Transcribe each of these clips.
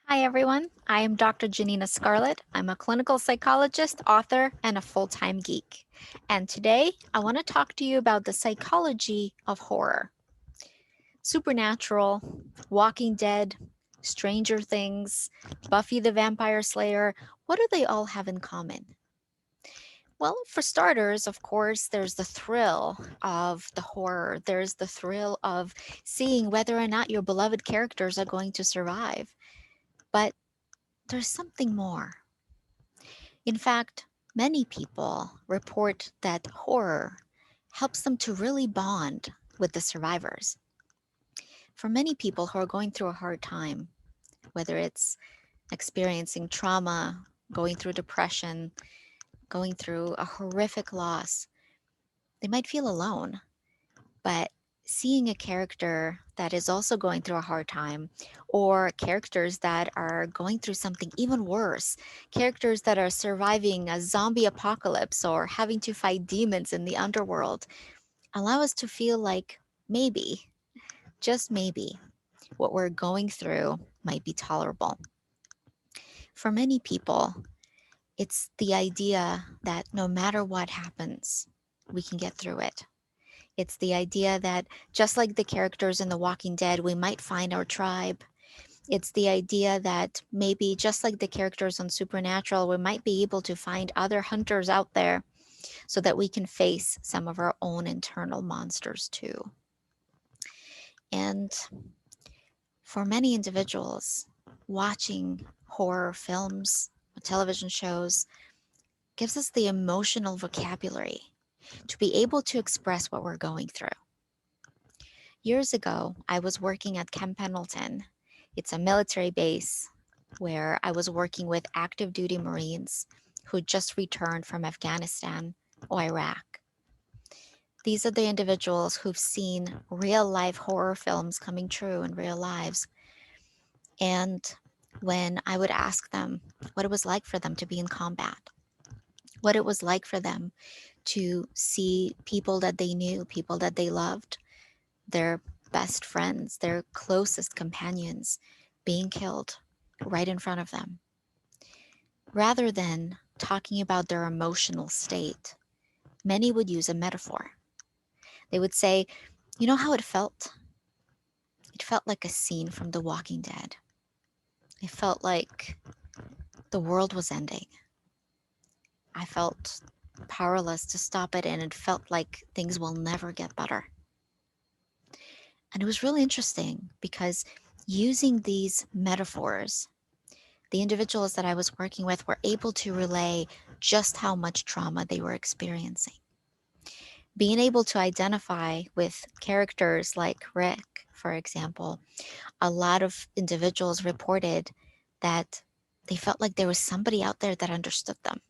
Hi, everyone. I am Dr. Janina Scarlet. I'm a clinical psychologist, author, and a full time geek. And today I want to talk to you about the psychology of horror. Supernatural, Walking Dead, Stranger Things, Buffy the Vampire Slayer, what do they all have in common? Well, for starters, of course, there's the thrill of the horror. There's the thrill of seeing whether or not your beloved characters are going to survive. But there's something more. In fact, many people report that horror helps them to really bond with the survivors. For many people who are going through a hard time, whether it's experiencing trauma, going through depression, going through a horrific loss, they might feel alone. But seeing a character that is also going through a hard time, or characters that are going through something even worse, characters that are surviving a zombie apocalypse or having to fight demons in the underworld, allow us to feel like maybe, just maybe, what we're going through might be tolerable. For many people, it's the idea that no matter what happens, we can get through it. It's the idea that just like the characters in The Walking Dead, we might find our tribe. It's the idea that maybe just like the characters on Supernatural, we might be able to find other hunters out there so that we can face some of our own internal monsters too. And for many individuals, watching horror films, television shows gives us the emotional vocabulary to be able to express what we're going through. Years ago, I was working at Camp Pendleton. It's a military base where I was working with active duty Marines who just returned from Afghanistan or Iraq. These are the individuals who've seen real life horror films coming true in real lives. And when I would ask them what it was like for them to be in combat, what it was like for them to see people that they knew, people that they loved, their best friends, their closest companions being killed right in front of them. Rather than talking about their emotional state, many would use a metaphor. They would say, "You know how it felt? It felt like a scene from The Walking Dead. It felt like the world was ending. I felt powerless to stop it, and it felt like things will never get better." And it was really interesting because using these metaphors, the individuals that I was working with were able to relay just how much trauma they were experiencing. Being able to identify with characters like Rick, for example, a lot of individuals reported that they felt like there was somebody out there that understood them.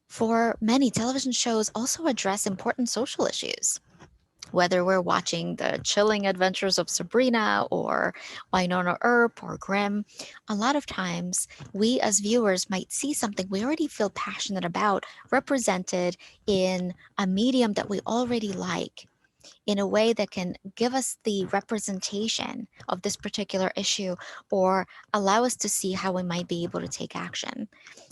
For many, television shows also address important social issues. Whether we're watching the chilling adventures of Sabrina or Winona Earp or Grimm, a lot of times we as viewers might see something we already feel passionate about represented in a medium that we already like, in a way that can give us the representation of this particular issue or allow us to see how we might be able to take action.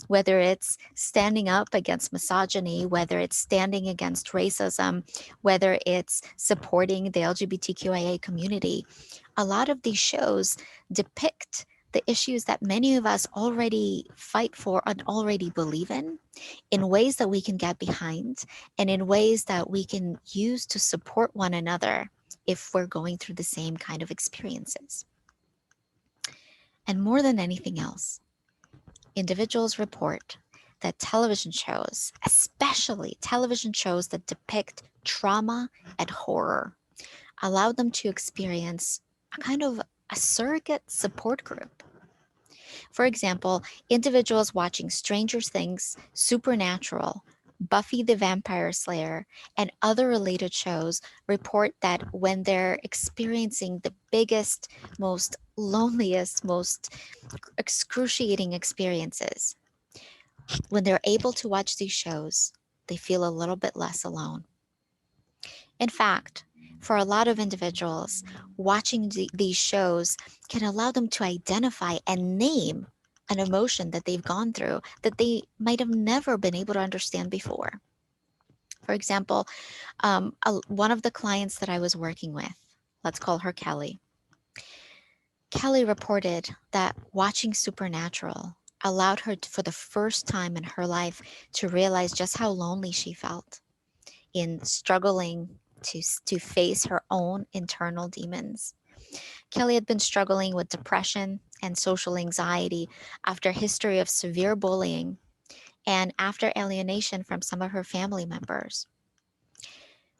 Whether it's standing up against misogyny, whether it's standing against racism, whether it's supporting the LGBTQIA community, a lot of these shows depict the issues that many of us already fight for and already believe in ways that we can get behind and in ways that we can use to support one another if we're going through the same kind of experiences. And more than anything else, individuals report that television shows, especially television shows that depict trauma and horror, allow them to experience a kind of a surrogate support group. For example, individuals watching Stranger Things, Supernatural, Buffy the Vampire Slayer, and other related shows report that when they're experiencing the biggest, most loneliest, most excruciating experiences, when they're able to watch these shows, they feel a little bit less alone. In fact, For a lot of individuals, watching these shows can allow them to identify and name an emotion that they've gone through that they might have never been able to understand before. For example, one of the clients that I was working with, let's call her Kelly. Kelly reported that watching Supernatural allowed her for the first time in her life to realize just how lonely she felt in struggling to face her own internal demons. Kelly had been struggling with depression and social anxiety after a history of severe bullying and after alienation from some of her family members.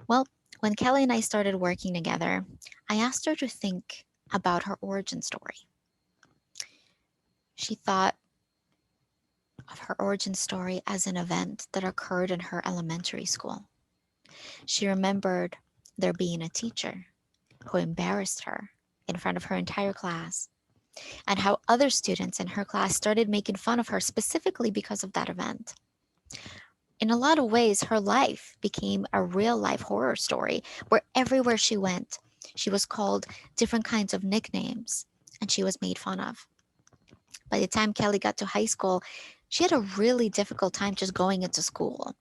Well, when Kelly and I started working together, I asked her to think about her origin story. She thought of her origin story as an event that occurred in her elementary school. She remembered there being a teacher who embarrassed her in front of her entire class, and how other students in her class started making fun of her specifically because of that event. In a lot of ways, her life became a real life horror story where everywhere she went, she was called different kinds of nicknames and she was made fun of. By the time Kelly got to high school, she had a really difficult time just going into school.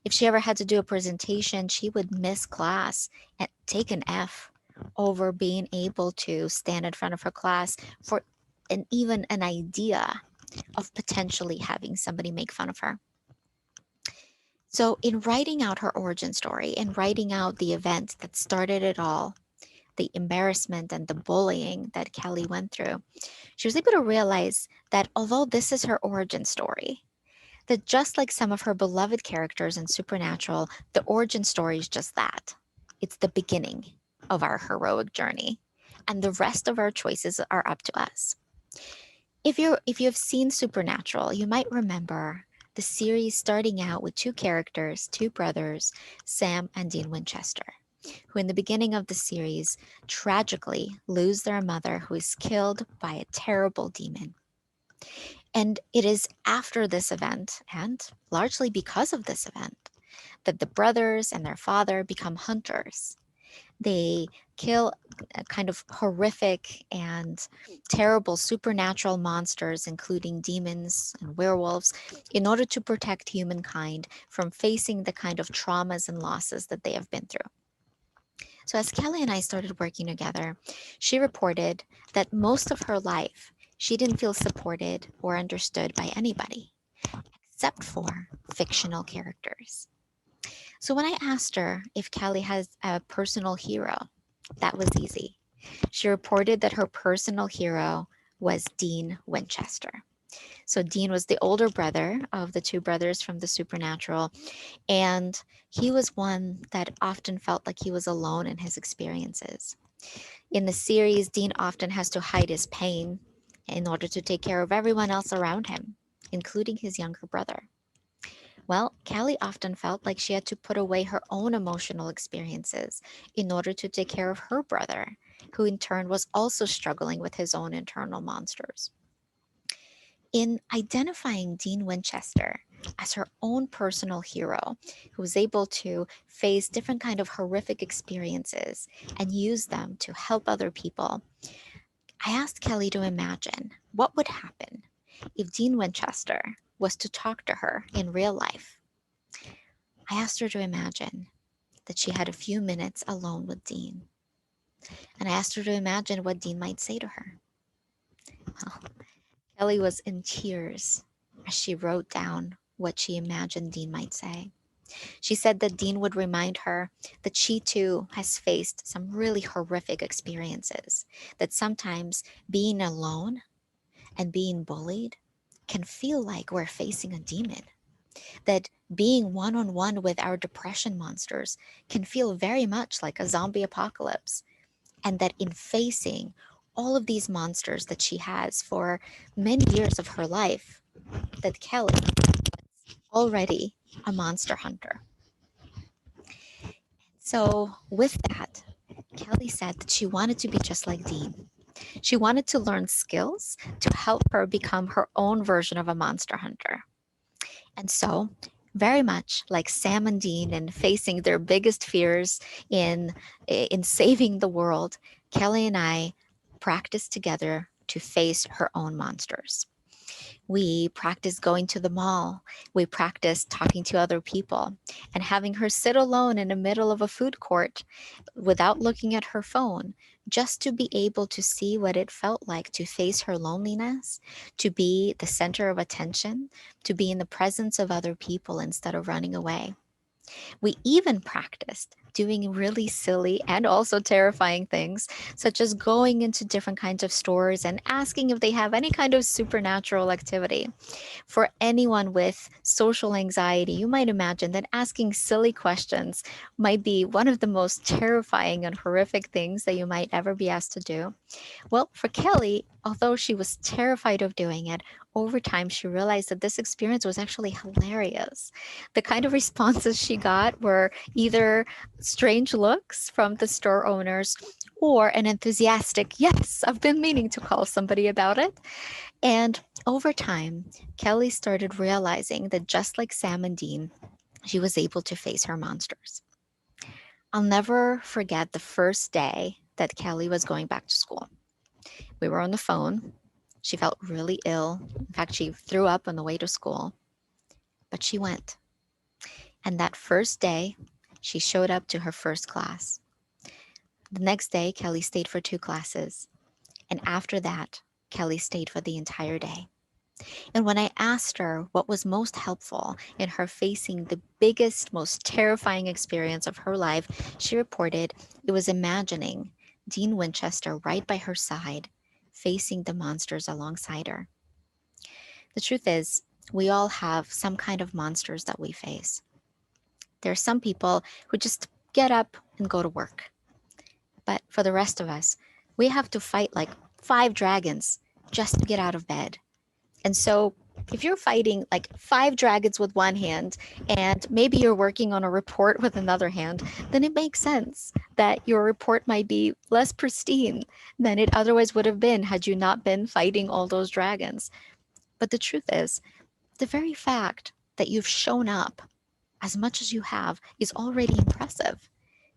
If she ever had to do a presentation, she would miss class and take an F over being able to stand in front of her class for even an idea of potentially having somebody make fun of her. So, in writing out her origin story and writing out the event that started it all, the embarrassment and the bullying that Kelly went through, she was able to realize that although this is her origin story, that just like some of her beloved characters in Supernatural, the origin story is just that. It's the beginning of our heroic journey, and the rest of our choices are up to us. If you've seen Supernatural, you might remember the series starting out with two characters, two brothers, Sam and Dean Winchester, who in the beginning of the series tragically lose their mother who is killed by a terrible demon. And it is after this event, and largely because of this event, that the brothers and their father become hunters. They kill kind of horrific and terrible supernatural monsters, including demons and werewolves, in order to protect humankind from facing the kind of traumas and losses that they have been through. So, as Kelly and I started working together, she reported that most of her life, she didn't feel supported or understood by anybody except for fictional characters. So, when I asked her if Kelly has a personal hero, that was easy. She reported that her personal hero was Dean Winchester. So, Dean was the older brother of the two brothers from the Supernatural, and he was one that often felt like he was alone in his experiences. In the series, Dean often has to hide his pain in order to take care of everyone else around him, including his younger brother. Well, Callie often felt like she had to put away her own emotional experiences in order to take care of her brother, who in turn was also struggling with his own internal monsters. In identifying Dean Winchester as her own personal hero, who was able to face different kind of horrific experiences and use them to help other people, I asked Kelly to imagine what would happen if Dean Winchester was to talk to her in real life. I asked her to imagine that she had a few minutes alone with Dean, and I asked her to imagine what Dean might say to her. Well, Kelly was in tears as she wrote down what she imagined Dean might say. She said that Dean would remind her that she too has faced some really horrific experiences, that sometimes being alone and being bullied can feel like we're facing a demon, that being one on one with our depression monsters can feel very much like a zombie apocalypse, and that in facing all of these monsters that she has for many years of her life, that Kelly already a monster hunter. So with that, Kelly said that she wanted to be just like Dean. She wanted to learn skills to help her become her own version of a monster hunter. And so, Very much like Sam and Dean in facing their biggest fears in in saving the world, Kelly and I practiced together to face her own monsters. We practiced going to the mall. We practiced talking to other people and having her sit alone in the middle of a food court without looking at her phone, just to be able to see what it felt like to face her loneliness, to be the center of attention, to be in the presence of other people instead of running away. We even practiced doing really silly and also terrifying things, such as going into different kinds of stores and asking if they have any kind of supernatural activity. For anyone with social anxiety, you might imagine that asking silly questions might be one of the most terrifying and horrific things that you might ever be asked to do. Well, for Kelly, although she was terrified of doing it, over time she realized that this experience was actually hilarious. The kind of responses she got were either strange looks from the store owners or an enthusiastic, yes, I've been meaning to call somebody about it. And over time, Kelly started realizing that just like Sam and Dean, she was able to face her monsters. I'll never forget the first day that Kelly was going back to school. We were on the phone. She felt really ill. In fact, she threw up on the way to school, but she went. And that first day, she showed up to her first class. The next day, Kelly stayed for two classes. And after that, Kelly stayed for the entire day. And when I asked her what was most helpful in her facing the biggest, most terrifying experience of her life, she reported it was imagining Dean Winchester right by her side, facing the monsters alongside her. The truth is, we all have some kind of monsters that we face. There are some people who just get up and go to work. But for the rest of us, we have to fight like five dragons just to get out of bed. And so, if you're fighting like five dragons with one hand and maybe you're working on a report with another hand, then it makes sense that your report might be less pristine than it otherwise would have been had you not been fighting all those dragons. But the truth is, the very fact that you've shown up as much as you have is already impressive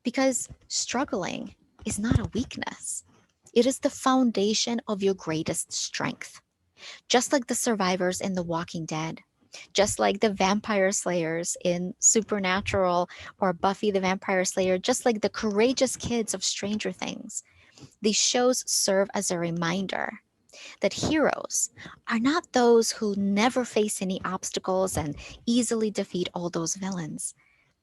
because struggling is not a weakness. It is the foundation of your greatest strength. Just like the survivors in The Walking Dead, just like the vampire slayers in Supernatural or Buffy the Vampire Slayer, just like the courageous kids of Stranger Things, these shows serve as a reminder that heroes are not those who never face any obstacles and easily defeat all those villains.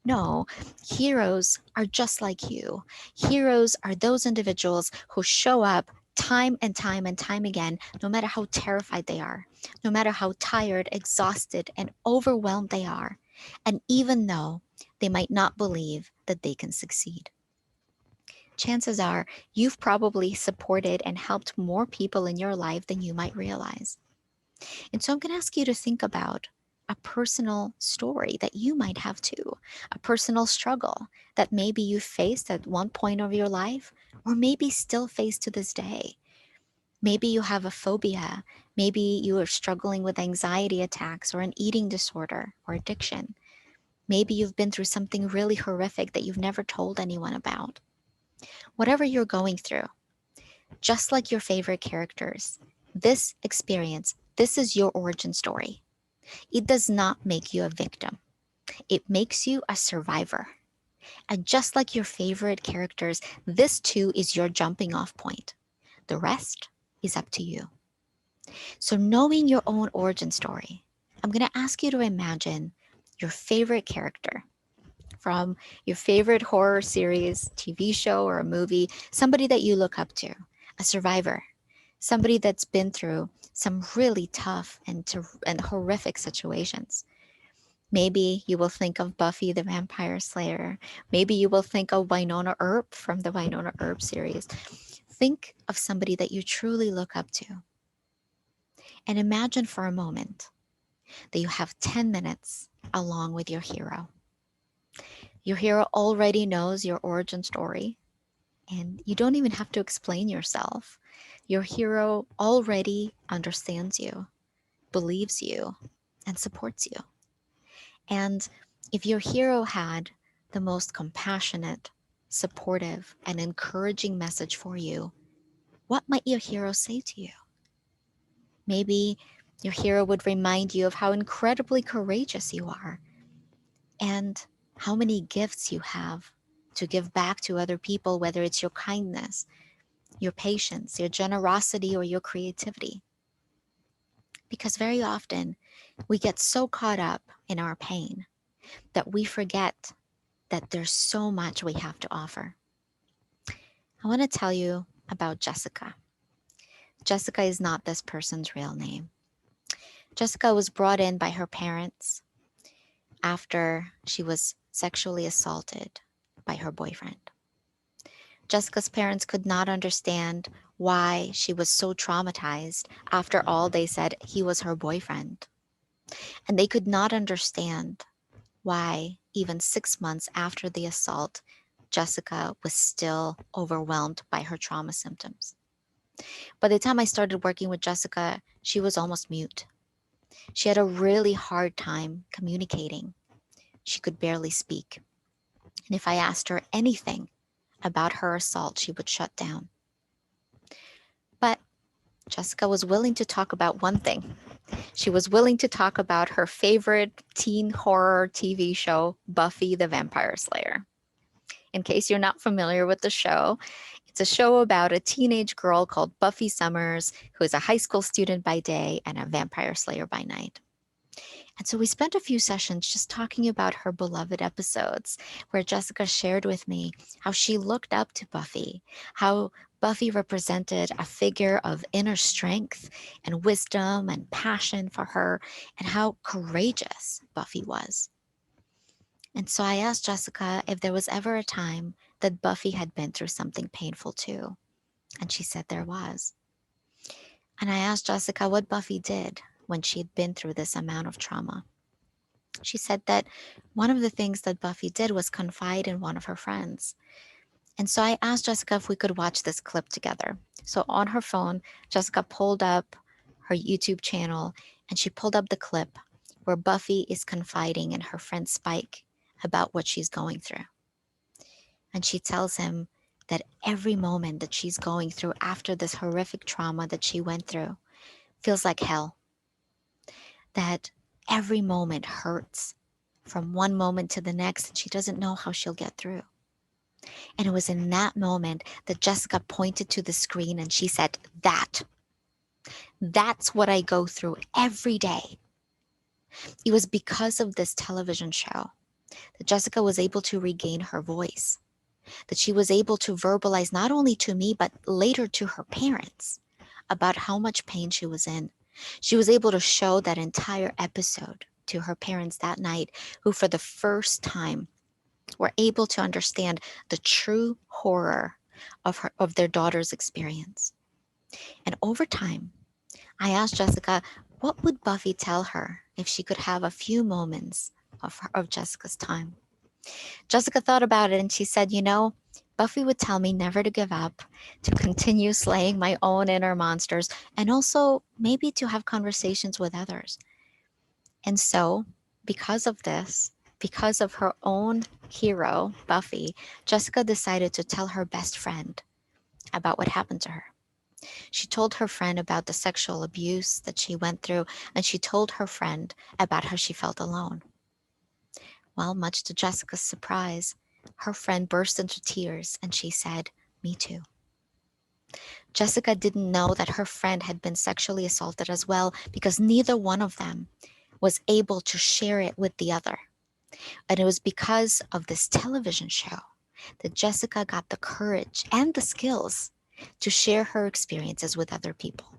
No, heroes are just like you. Heroes are those individuals who show up time and time and time again, no matter how terrified they are, no matter how tired, exhausted, and overwhelmed they are, and even though they might not believe that they can succeed. Chances are you've probably supported and helped more people in your life than you might realize. And so I'm going to ask you to think about a personal story that you might have too, a personal struggle that maybe you faced at one point of your life, or maybe still face to this day. Maybe you have a phobia. Maybe you are struggling with anxiety attacks or an eating disorder or addiction. Maybe you've been through something really horrific that you've never told anyone about. Whatever you're going through, just like your favorite characters, this experience, this is your origin story. It does not make you a victim. It makes you a survivor. And just like your favorite characters, this too is your jumping off point. The rest is up to you. So, knowing your own origin story, I'm going to ask you to imagine your favorite character from your favorite horror series, TV show, or a movie, somebody that you look up to, a survivor, somebody that's been through some really tough and horrific situations. Maybe you will think of Buffy the Vampire Slayer. Maybe you will think of Winona Earp from the Winona Earp series. Think of somebody that you truly look up to. And imagine for a moment that you have 10 minutes along with your hero. Your hero already knows your origin story, and you don't even have to explain yourself. Your hero already understands you, believes you, and supports you. And if your hero had the most compassionate, supportive, and encouraging message for you, what might your hero say to you? Maybe your hero would remind you of how incredibly courageous you are and how many gifts you have to give back to other people, whether it's your kindness, your patience, your generosity, or your creativity. Because very often we get so caught up in our pain that we forget that there's so much we have to offer. I want to tell you about Jessica. Jessica is not this person's real name. Jessica was brought in by her parents after she was sexually assaulted by her boyfriend. Jessica's parents could not understand why she was so traumatized. After all, they said he was her boyfriend. And they could not understand why, even 6 months after the assault, Jessica was still overwhelmed by her trauma symptoms. By the time I started working with Jessica, she was almost mute. She had a really hard time communicating. She could barely speak. And if I asked her anything about her assault, she would shut down. But Jessica was willing to talk about one thing. She was willing to talk about her favorite teen horror TV show, Buffy the Vampire Slayer. In case you're not familiar with the show, it's a show about a teenage girl called Buffy Summers, who is a high school student by day and a vampire slayer by night. And so we spent a few sessions just talking about her beloved episodes, where Jessica shared with me how she looked up to Buffy, how Buffy represented a figure of inner strength and wisdom and passion for her, and how courageous Buffy was. And so I asked Jessica if there was ever a time that Buffy had been through something painful too. And she said there was. And I asked Jessica what Buffy did when she had been through this amount of trauma. She said that one of the things that Buffy did was confide in one of her friends. And so I asked Jessica if we could watch this clip together. So on her phone, Jessica pulled up her YouTube channel and she pulled up the clip where Buffy is confiding in her friend Spike about what she's going through. And she tells him that every moment that she's going through after this horrific trauma that she went through feels like hell, that every moment hurts from one moment to the next, and she doesn't know how she'll get through. And it was in that moment that Jessica pointed to the screen and she said, that's what I go through every day. It was because of this television show that Jessica was able to regain her voice, that she was able to verbalize not only to me, but later to her parents about how much pain she was in. She was able to show that entire episode to her parents that night, who for the first time were able to understand the true horror of their daughter's experience. And over time, I asked Jessica, what would Buffy tell her if she could have a few moments of Jessica's time? Jessica thought about it and she said, Buffy would tell me never to give up, to continue slaying my own inner monsters, and also maybe to have conversations with others. And so, because of this, because of her own hero, Buffy, Jessica decided to tell her best friend about what happened to her. She told her friend about the sexual abuse that she went through, and she told her friend about how she felt alone. Well, much to Jessica's surprise, her friend burst into tears and she said, "Me too." Jessica didn't know that her friend had been sexually assaulted as well because neither one of them was able to share it with the other. And it was because of this television show that Jessica got the courage and the skills to share her experiences with other people.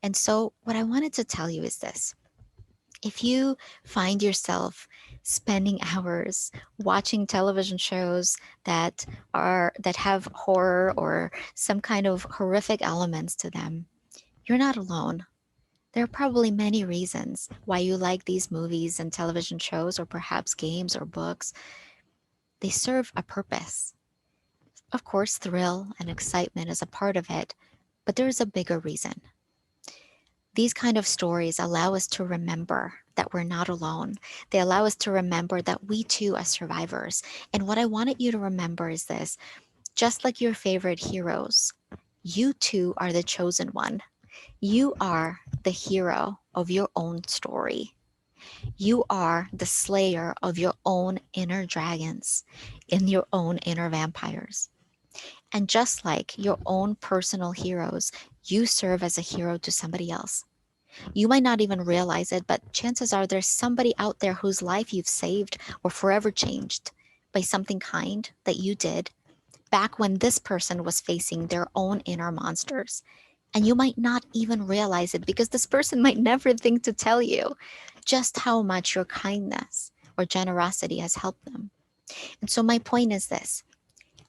And so, what I wanted to tell you is this: if you find yourself spending hours watching television shows that have horror or some kind of horrific elements to them, you're not alone. There are probably many reasons why you like these movies and television shows, or perhaps games or books. They serve a purpose. Of course, thrill and excitement is a part of it, but there is a bigger reason. These kind of stories allow us to remember that we're not alone. They allow us to remember that we too are survivors. And what I wanted you to remember is this: just like your favorite heroes, you too are the chosen one. You are the hero of your own story. You are the slayer of your own inner dragons and your own inner vampires. And just like your own personal heroes, you serve as a hero to somebody else. You might not even realize it, but chances are there's somebody out there whose life you've saved or forever changed by something kind that you did back when this person was facing their own inner monsters. And you might not even realize it because this person might never think to tell you just how much your kindness or generosity has helped them. And so, my point is this: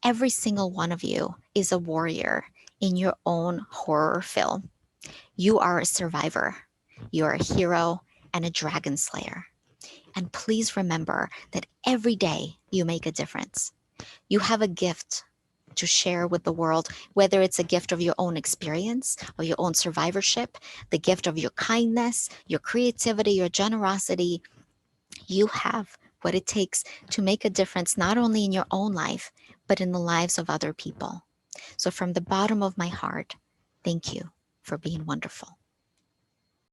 every single one of you is a warrior in your own horror film. You are a survivor, you're a hero, and a dragon slayer. And please remember that every day you make a difference. You have a gift to share with the world, whether it's a gift of your own experience, of your own survivorship, the gift of your kindness, your creativity, your generosity. You have what it takes to make a difference, not only in your own life, but in the lives of other people. So, from the bottom of my heart, thank you for being wonderful.